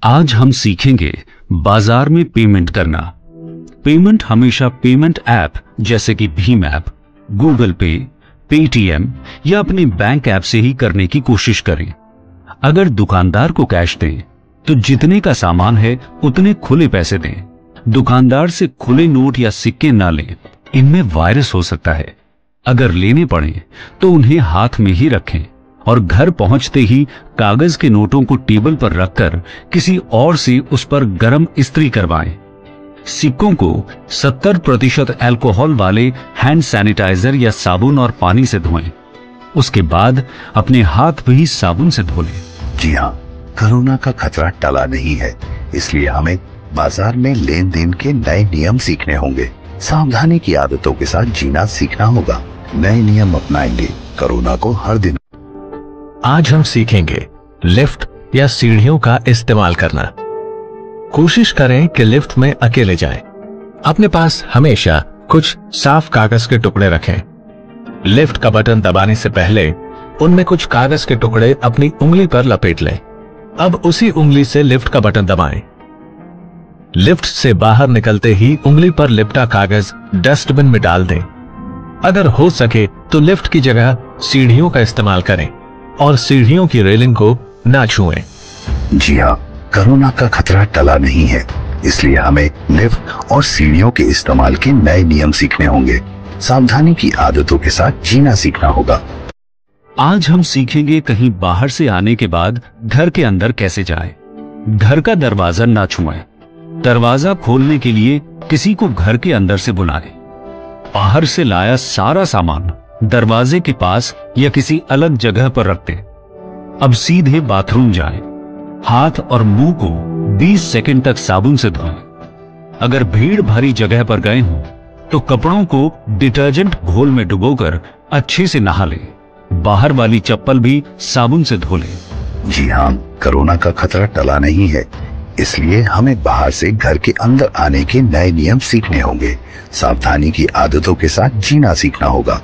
आज हम सीखेंगे बाजार में पेमेंट करना। पेमेंट हमेशा पेमेंट ऐप जैसे कि भीम ऐप, गूगल पे, पेटीएम या अपने बैंक ऐप से ही करने की कोशिश करें। अगर दुकानदार को कैश दें तो जितने का सामान है उतने खुले पैसे दें। दुकानदार से खुले नोट या सिक्के ना लें, इनमें वायरस हो सकता है। अगर लेने पड़े तो उन्हें हाथ में ही रखें और घर पहुंचते ही कागज के नोटों को टेबल पर रखकर किसी और से उस पर गर्म इस्त्री करवाएं। सिक्कों को 70% अल्कोहल वाले हैंड सैनिटाइजर या साबुन और पानी से धोएं। उसके बाद अपने हाथ भी साबुन से धो लें। जी हाँ, कोरोना का खतरा टला नहीं है, इसलिए हमें बाजार में लेन देन के नए नियम सीखने होंगे। सावधानी की आदतों के साथ जीना सीखना होगा। नए नियम अपनाएंगे, कोरोना को हर दिन। आज हम सीखेंगे लिफ्ट या सीढ़ियों का इस्तेमाल करना। कोशिश करें कि लिफ्ट में अकेले जाएं। अपने पास हमेशा कुछ साफ कागज के टुकड़े रखें। लिफ्ट का बटन दबाने से पहले उनमें कुछ कागज के टुकड़े अपनी उंगली पर लपेट लें। अब उसी उंगली से लिफ्ट का बटन दबाएं। लिफ्ट से बाहर निकलते ही उंगली पर लिपटा कागज डस्टबिन में डाल दें। अगर हो सके तो लिफ्ट की जगह सीढ़ियों का इस्तेमाल करें और सीढ़ियों की रेलिंग को ना छुएं। जी हाँ, कोरोना का खतरा टला नहीं है, इसलिए हमें लिफ्ट और सीढ़ियों के इस्तेमाल के नए नियम सीखने होंगे। सावधानी की आदतों के साथ जीना सीखना होगा। आज हम सीखेंगे कहीं बाहर से आने के बाद घर के अंदर कैसे जाए। घर का दरवाजा ना छुएं। दरवाजा खोलने के लिए किसी को घर के अंदर से बुलाएं। बाहर से लाया सारा सामान दरवाजे के पास या किसी अलग जगह पर रख दें। अब सीधे बाथरूम जाएं। हाथ और मुंह को 20 सेकंड तक साबुन से धोएं। अगर भीड़ भरी जगह पर गए हों तो कपड़ों को डिटर्जेंट घोल में डुबोकर अच्छे से नहा लें। बाहर वाली चप्पल भी साबुन से धो लें। जी हाँ, कोरोना का खतरा टला नहीं है, इसलिए हमें बाहर से घर के अंदर आने के नए नियम सीखने होंगे। सावधानी की आदतों के साथ जीना सीखना होगा।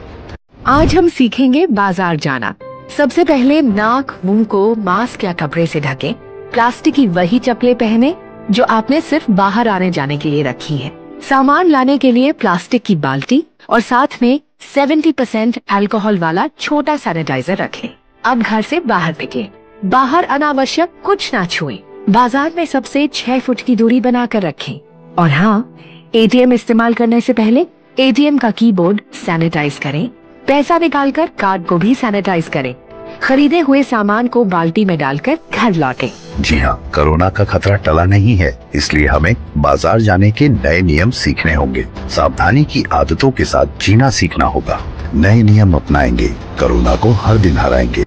आज हम सीखेंगे बाजार जाना। सबसे पहले नाक मुंह को मास्क या कपड़े से ढकें। प्लास्टिक की वही चप्पलें पहने जो आपने सिर्फ बाहर आने जाने के लिए रखी है। सामान लाने के लिए प्लास्टिक की बाल्टी और साथ में 70% अल्कोहल वाला छोटा सैनिटाइजर रखें। अब घर से बाहर निकलें। बाहर अनावश्यक कुछ ना छुएं। बाजार में सबसे 6 फुट की दूरी बनाकर रखें। और हाँ, एटीएम इस्तेमाल करने से पहले एटीएम का कीबोर्ड सैनिटाइज करें। पैसा निकालकर कार्ड को भी सैनिटाइज करें। खरीदे हुए सामान को बाल्टी में डालकर घर लौटें। जी हाँ, कोरोना का खतरा टला नहीं है, इसलिए हमें बाजार जाने के नए नियम सीखने होंगे। सावधानी की आदतों के साथ जीना सीखना होगा। नए नियम अपनाएंगे, कोरोना को हर दिन हराएंगे।